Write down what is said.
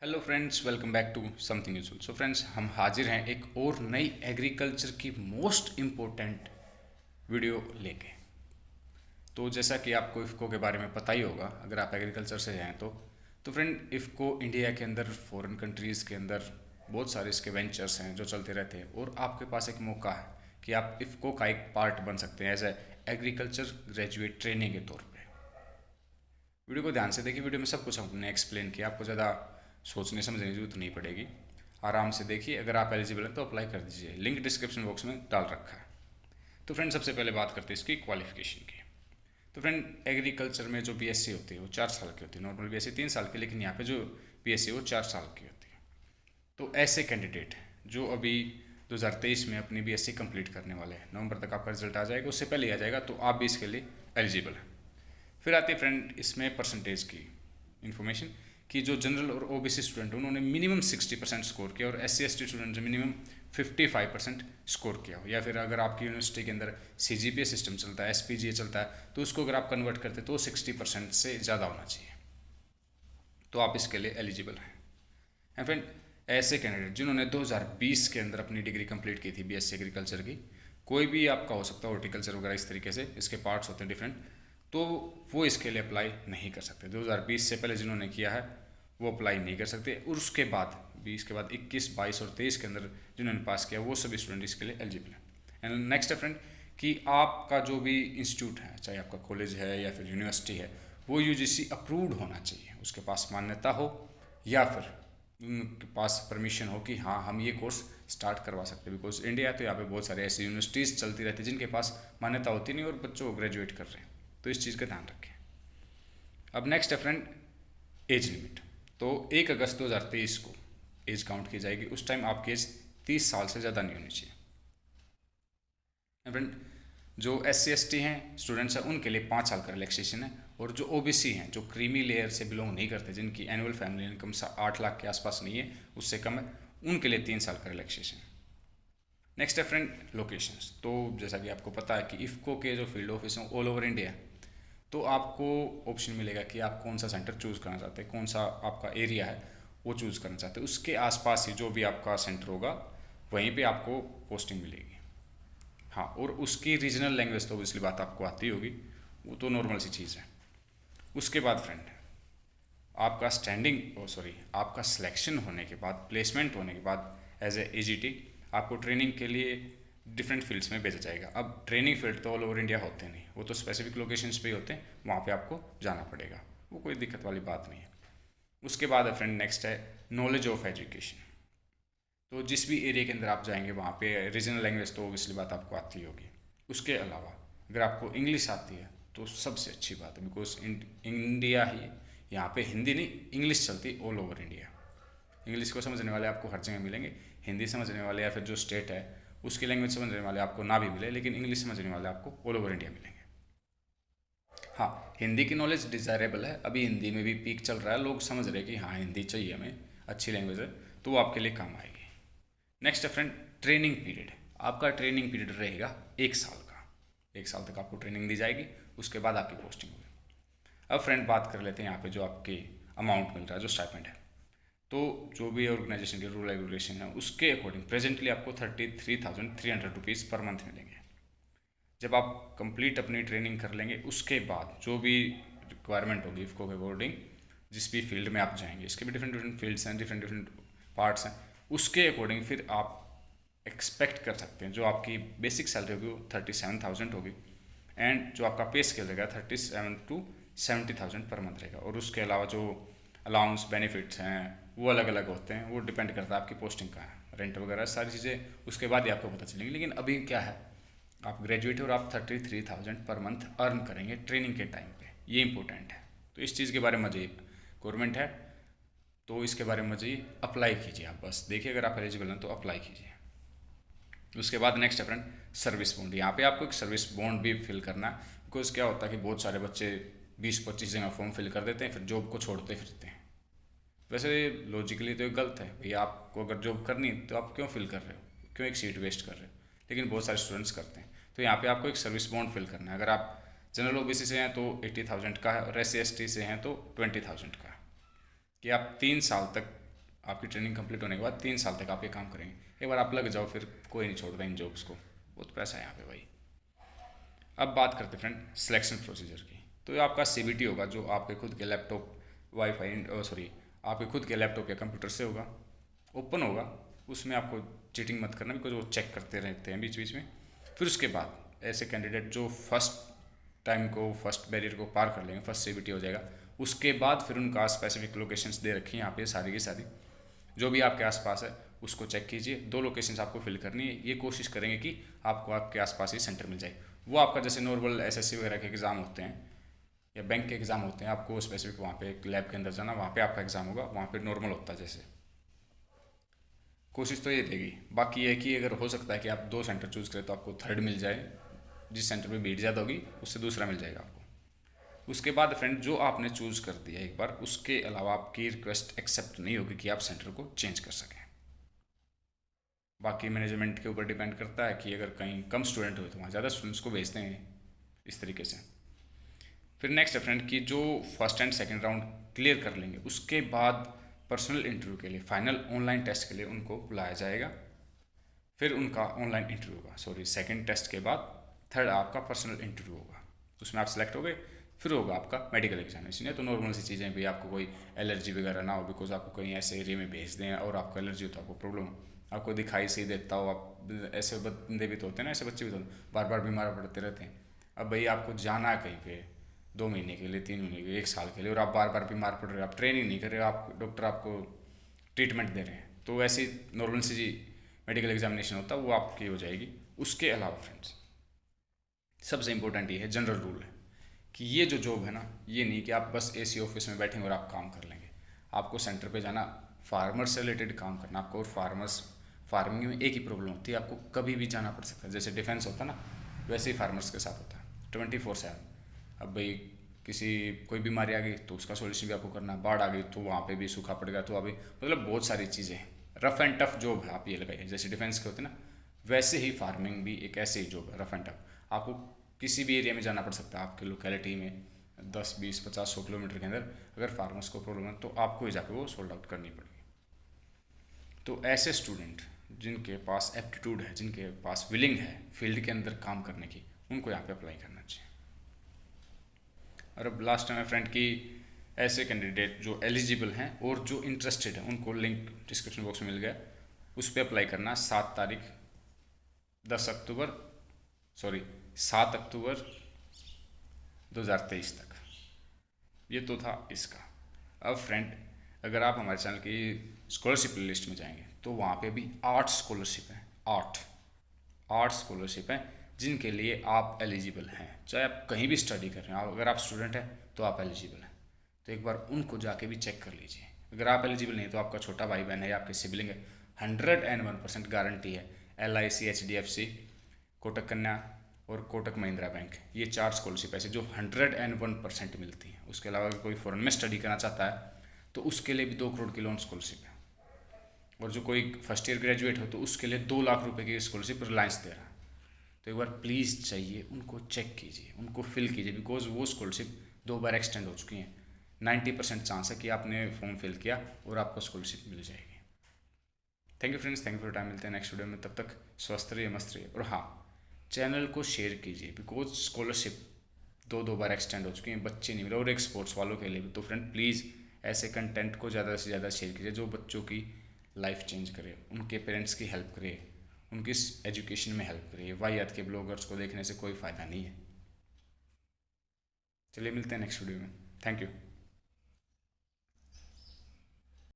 Hello friends, welcome back to something useful. So friends, हम हाजिर हैं एक और नई एग्रीकल्चर की मोस्ट इम्पोर्टेंट वीडियो लेके। तो जैसा कि आपको इफ़को के बारे में पता ही होगा, अगर आप एग्रीकल्चर से हैं तो फ्रेंड, इफ़को इंडिया के अंदर, फॉरेन कंट्रीज़ के अंदर बहुत सारे इसके वेंचर्स हैं जो चलते रहते हैं, और आपके पास एक मौका है कि आप इफ़को का एक पार्ट बन सकते हैं as a agriculture graduate training के तौर पर। वीडियो को ध्यान से देखिए, वीडियो में सब कुछ हमने एक्सप्लेन किया, आपको ज़्यादा सोचने समझने की जरूरत नहीं पड़ेगी। आराम से देखिए, अगर आप एलिजिबल हैं तो अप्लाई कर दीजिए, लिंक डिस्क्रिप्शन बॉक्स में डाल रखा है। तो फ्रेंड, सबसे पहले बात करते हैं इसकी क्वालिफिकेशन की। तो फ्रेंड, एग्रीकल्चर में जो बीएससी होती है वो 4 साल की होती है, नॉर्मल बीएससी 3 साल की, लेकिन यहाँ पे जो बीएससी वो 4 साल की होती है। तो ऐसे कैंडिडेट जो अभी 2023 में अपनी बीएससी कंप्लीट करने वाले हैं, नवंबर तक आपका रिजल्ट आ जाएगा, उससे पहले आ जाएगा, तो आप भी इसके लिए एलिजिबल हैं। फिर आती है फ्रेंड इसमें परसेंटेज की इन्फॉर्मेशन, कि जो जनरल और ओबीसी स्टूडेंट हैं उन्होंने मिनिमम 60% स्कोर किया, और एस सी स्टूडेंट ने मिनिमम 55% स्कोर किया हो, या फिर अगर आपकी यूनिवर्सिटी के अंदर सीजीपीए सिस्टम चलता है, एसपीजीए चलता है, तो उसको अगर आप कन्वर्ट करते तो 60% से ज़्यादा होना चाहिए, तो आप इसके लिए एलिजिबल हैं। एंड फ्रेंड, ऐसे कैंडिडेट जिन्होंने 2020 के अंदर अपनी डिग्री कंप्लीट की थी बीएससी एग्रीकल्चर की, कोई भी आपका हो सकता है, हॉर्टिकल्चर वगैरह इस तरीके से, इसके पार्ट्स होते हैं डिफरेंट, तो वो इसके लिए अप्लाई नहीं कर सकते। 2020 से पहले जिन्होंने किया है वो अप्लाई नहीं कर सकते, और उसके बाद 20 के बाद 21, 22 और 23 के अंदर जिन्होंने पास किया वो सभी स्टूडेंट इसके लिए एलिजिबल हैं। एंड नेक्स्ट है फ्रेंड, कि आपका जो भी इंस्टीट्यूट है, चाहे आपका कॉलेज है या फिर यूनिवर्सिटी है, वो यूजीसी अप्रूव्ड होना चाहिए, उसके पास मान्यता हो, या फिर उनके पास परमिशन हो कि हाँ, हम ये कोर्स स्टार्ट करवा सकते हैं। बिकॉज इंडिया है तो यहाँ पे बहुत सारे ऐसी यूनिवर्सिटीज़ चलती रहती है जिनके पास मान्यता होती नहीं और बच्चों को ग्रेजुएट कर रहे हैं, तो इस चीज़ का ध्यान रखें। अब नेक्स्ट है फ्रेंड एज लिमिट। तो 1 अगस्त 2023 को एज काउंट की जाएगी, उस टाइम आपकी एज 30 साल से ज़्यादा नहीं होनी चाहिए। फ्रेंड, जो एस सी एस टी हैं स्टूडेंट्स हैं उनके लिए 5 साल का रिलैक्सेशन है, और जो ओ बी सी हैं, जो क्रीमी लेयर से बिलोंग नहीं करते, जिनकी एनुअल फैमिली इनकम 8 लाख के आसपास नहीं है, उससे कम है, उनके लिए 3 साल का रिलैक्सेशन। नेक्स्ट है फ्रेंड लोकेशंस। तो जैसा कि आपको पता है कि इफ़को के जो फील्ड ऑफिस हैं ऑल ओवर इंडिया, तो आपको ऑप्शन मिलेगा कि आप कौन सा सेंटर चूज़ करना चाहते हैं, कौन सा आपका एरिया है वो चूज़ करना चाहते हैं, उसके आसपास ही जो भी आपका सेंटर होगा वहीं पे आपको पोस्टिंग मिलेगी। हाँ, और उसकी रीजनल लैंग्वेज तो ऑब्वियसली बात आपको आती होगी, वो तो नॉर्मल सी चीज़ है। उसके बाद फ्रेंड, आपका आपका सिलेक्शन होने के बाद, प्लेसमेंट होने के बाद एज ए एजीटी आपको ट्रेनिंग के लिए डिफरेंट फील्ड्स में भेजा जाएगा। अब ट्रेनिंग फील्ड तो ऑल ओवर इंडिया होते नहीं, वो तो स्पेसिफिक लोकेशंस पे ही होते हैं, वहाँ पे आपको जाना पड़ेगा, वो कोई दिक्कत वाली बात नहीं है। उसके बाद है फ्रेंड नेक्स्ट है नॉलेज ऑफ एजुकेशन। तो जिस भी एरिया के अंदर आप जाएंगे वहाँ पे रीजनल लैंग्वेज तो ओबियसली बात आपको आती होगी। उसके अलावा अगर आपको इंग्लिश आती है तो सबसे अच्छी बात है, बिकॉज इंडिया ही, यहाँ पे हिंदी नहीं इंग्लिश चलती ऑल ओवर इंडिया। इंग्लिश को समझने वाले आपको हर जगह मिलेंगे, हिंदी समझने वाले या फिर जो स्टेट है उसकी लैंग्वेज समझने वाले आपको ना भी मिले, लेकिन इंग्लिश समझने वाले आपको ऑल ओवर इंडिया मिलेंगे। हाँ, हिंदी की नॉलेज डिज़ायरेबल है, अभी हिंदी में भी पीक चल रहा है, लोग समझ रहे हैं कि हाँ हिंदी चाहिए हमें, अच्छी लैंग्वेज है, तो वो आपके लिए काम आएगी। नेक्स्ट है फ्रेंड ट्रेनिंग पीरियड। आपका ट्रेनिंग पीरियड रहेगा 1 साल का, 1 साल तक आपको ट्रेनिंग दी जाएगी, उसके बाद आपकी पोस्टिंग होगी। अब फ्रेंड बात कर लेते हैं यहाँ पे जो आपके अमाउंट मिल रहा है, जो स्टाइपेंड है। तो जो भी ऑर्गेनाइजेशन के रूल रेगुलेशन है उसके अकॉर्डिंग प्रेजेंटली आपको 33,300 रुपीज़ पर मंथ मिलेंगे। जब आप कंप्लीट अपनी ट्रेनिंग कर लेंगे उसके बाद जो भी रिक्वायरमेंट होगी इफ़को के अकॉर्डिंग, जिस भी फील्ड में आप जाएंगे, इसके भी डिफरेंट डिफरेंट फील्ड्स हैं, डिफरेंट डिफरेंट पार्ट्स हैं, उसके अकॉर्डिंग फिर आप एक्सपेक्ट कर सकते हैं जो आपकी बेसिक सैलरी होगी वो 37,000 होगी, एंड जो आपका पे स्केल रहेगा 37,000 to 70,000 पर मंथ रहेगा। और उसके अलावा जो अलाउंस बेनिफिट्स हैं वो अलग अलग होते हैं, वो डिपेंड करता है आपकी पोस्टिंग का है, रेंट वगैरह सारी चीज़ें उसके बाद ही आपको पता चलेंगी। लेकिन अभी क्या है, आप ग्रेजुएट हो और आप 33,000 पर मंथ अर्न करेंगे ट्रेनिंग के टाइम पे, ये इंपॉर्टेंट है। तो इस चीज़ के बारे में मुझे, गवर्नमेंट है तो इसके बारे में मुझे अप्लाई कीजिए, आप बस देखिए अगर आप एलिजिबल हैं तो अप्लाई कीजिए। उसके बाद नेक्स्ट है फ्रेंड सर्विस बॉन्ड। यहाँ पे आपको एक सर्विस बॉन्ड भी फिल करना है, बिकॉज क्या होता है कि बहुत सारे बच्चे 20-25 जगह फॉर्म फिल कर देते हैं, फिर जॉब को छोड़ते फिरते हैं। वैसे लॉजिकली तो ये गलत है भैया, आपको अगर जॉब करनी है तो आप क्यों फिल कर रहे हो, क्यों एक सीट वेस्ट कर रहे हो, लेकिन बहुत सारे स्टूडेंट्स करते हैं। तो यहाँ पे आपको एक सर्विस बॉन्ड फिल करना है। अगर आप जनरल ओबीसी से हैं तो 80,000 का है, और SC ST से हैं तो 20,000 का है, कि आप 3 साल तक आपकी ट्रेनिंग कंप्लीट होने के बाद 3 साल तक आप ये काम करेंगे। एक बार आप लग जाओ फिर कोई नहीं छोड़ता इन जॉब्स को, बहुत पैसा है यहाँ पे भाई। अब बात करते फ्रेंड सिलेक्शन प्रोसीजर की। तो ये आपका सीबीटी होगा जो आपके खुद के लैपटॉप वाईफाई सॉरी आपके खुद के लैपटॉप या कंप्यूटर से होगा, ओपन होगा। उसमें आपको चीटिंग मत करना बिकॉज वो चेक करते रहते हैं बीच बीच में। फिर उसके बाद ऐसे कैंडिडेट जो फर्स्ट बैरियर को पार कर लेंगे, फर्स्ट सीबीटी हो जाएगा, उसके बाद फिर उनका स्पेसिफिक लोकेशंस दे रखी हैं यहाँ पे सारी की सारी, जो भी आपके आसपास है उसको चेक कीजिए। 2 लोकेशंस आपको फिल करनी है, ये कोशिश करेंगे कि आपको आपके आसपास ही सेंटर मिल जाए। वो आपका जैसे नॉर्मल एसएससी वगैरह के एग्ज़ाम होते हैं या बैंक के एग्ज़ाम होते हैं, आपको स्पेसिफिक वहाँ पे एक लैब के अंदर जाना, वहाँ पे आपका एग्ज़ाम होगा, वहाँ पे नॉर्मल होता है जैसे। कोशिश तो ये रहेगी। बाकी ये है कि अगर हो सकता है कि आप 2 सेंटर चूज़ करें तो आपको थर्ड मिल जाए, जिस सेंटर में भीड़ ज़्यादा होगी उससे दूसरा मिल जाएगा आपको। उसके बाद फ्रेंड जो आपने चूज़ कर दिया एक बार, उसके अलावा आपकी रिक्वेस्ट एक्सेप्ट नहीं होगी कि आप सेंटर को चेंज कर सकें। बाकी मैनेजमेंट के ऊपर डिपेंड करता है कि अगर कहीं कम स्टूडेंट हुए तो वहाँ ज़्यादा स्टूडेंट्स को भेजते हैं इस तरीके से। फिर नेक्स्ट है फ्रेंड कि जो first and second round clear कर लेंगे उसके बाद पर्सनल इंटरव्यू के लिए, फाइनल ऑनलाइन टेस्ट के लिए उनको बुलाया जाएगा। फिर उनका ऑनलाइन इंटरव्यू होगा, सेकंड टेस्ट के बाद थर्ड आपका पर्सनल इंटरव्यू होगा, उसमें आप सेलेक्ट हो गए। फिर होगा आपका मेडिकल एग्जामिनेशन। तो नॉर्मल सी चीज़ें भी, आपको कोई एलर्जी वगैरह ना हो, बिकॉज आपको कहीं ऐसे एरिया में भेज दें और आपको एलर्जी हो तो आपको प्रॉब्लम हो, आपको दिखाई से ही देता हो, आप ऐसे बंदे भी तो होते हैं ना, ऐसे बच्चे भी तो बार बार बीमार पड़ते रहते हैं। अब भाई आपको जाना है कहीं पे 2 महीने के लिए, 3 महीने के लिए, 1 साल के लिए, और आप बार बार बीमार पड़ रहे हो, आप ट्रेनिंग नहीं कर रहे हो, आप डॉक्टर आपको ट्रीटमेंट दे रहे हैं, तो ऐसी नॉर्मल सी जी मेडिकल एग्जामिनेशन होता है वो आपकी हो जाएगी। उसके अलावा फ्रेंड्स सबसे इंपॉर्टेंट ये है, जनरल रूल है कि ये जो जॉब है ना, ये नहीं कि आप बस एसी ऑफिस में बैठेंगे और आप काम कर लेंगे। आपको सेंटर पे जाना, फार्मर से रिलेटेड काम करना आपको। और फार्मिंग में एक ही प्रॉब्लम होती है, आपको कभी भी जाना पड़ सकता है। जैसे डिफेंस होता है ना, वैसे ही फार्मर्स के साथ होता है 24/7। अब भाई किसी कोई बीमारी आ गई तो उसका सोल्यूशन भी आपको करना है, बाढ़ आ गई तो वहाँ पे भी सूखा पड़ेगा, तो अभी मतलब बहुत सारी चीज़ें हैं। रफ एंड टफ जॉब है, आप ये लगाइए। जैसे डिफेंस के होते हैं ना, वैसे ही फार्मिंग भी एक ऐसे ही जॉब है, रफ एंड टफ। आपको किसी भी एरिया में जाना पड़ सकता है आपके लोकेलिटी में, 10, 20, 50, 100 किलोमीटर के अंदर। अगर फार्मर्स को प्रॉब्लम है तो आपको ही जाकर वो सोल्व आउट करनी पड़ेगी। तो ऐसे स्टूडेंट जिनके पास एप्टीट्यूड है, जिनके पास विलिंग है फील्ड के अंदर काम करने की, उनको यहाँ पे अप्लाई करना चाहिए। और अब लास्ट टाइम है फ्रेंड कि ऐसे कैंडिडेट जो एलिजिबल हैं और जो इंटरेस्टेड हैं, उनको लिंक डिस्क्रिप्शन बॉक्स में मिल गया, उस पर अप्लाई करना 7 अक्टूबर 2023 तक। ये तो था इसका। अब फ्रेंड अगर आप हमारे चैनल की स्कॉलरशिप लिस्ट में जाएंगे तो वहाँ पे भी 8 स्कॉलरशिप हैं, 8 स्कॉलरशिप हैं जिनके लिए आप एलिजिबल हैं। चाहे आप कहीं भी स्टडी कर रहे हैं, अगर आप स्टूडेंट हैं तो आप एलिजिबल हैं। तो एक बार उनको जाके भी चेक कर लीजिए। अगर आप एलिजिबल नहीं तो आपका छोटा भाई बहन है या आपके सिबलिंग है, 101% गारंटी है। LIC, HDFC, कोटक कन्या और कोटक महिंद्रा बैंक, ये 4 स्कॉलरशिप ऐसे जो 101% मिलती हैं। उसके अलावा अगर कोई फॉरेन में स्टडी करना चाहता है तो उसके लिए भी 2 करोड़ की लोन स्कॉलरशिप है। और जो कोई फर्स्ट ईयर ग्रेजुएट हो तो उसके लिए 2 लाख रुपए की स्कॉलरशिप रिलायंस दे रहा है। तो एक बार प्लीज़ चाहिए, उनको चेक कीजिए, उनको फिल कीजिए, बिकॉज वो स्कॉलरशिप 2 बार एक्सटेंड हो चुकी हैं। 90% चांस है कि आपने फॉर्म फिल किया और आपको स्कॉलरशिप मिल जाएगी। Thank you friends, thank you for time. मिलते हैं नेक्स्ट वीडियो में, तब तक स्वस्थ रहिए, मस्त रहिए। और हाँ, चैनल को शेयर कीजिए, बिकॉज स्कॉलरशिप 2 बार एक्सटेंड हो चुकी हैं, बच्चे नहीं मिले, और एक स्पोर्ट्स वालों के लिए भी। तो फ्रेंड प्लीज़ ऐसे कंटेंट को ज़्यादा से ज़्यादा शेयर कीजिए जो बच्चों की लाइफ चेंज करे, उनके पेरेंट्स की हेल्प करे, उनकी एजुकेशन में हेल्प करे। वाहियात के ब्लॉगर्स को देखने से कोई फ़ायदा नहीं है। चलिए मिलते हैं नेक्स्ट वीडियो में। Thank you.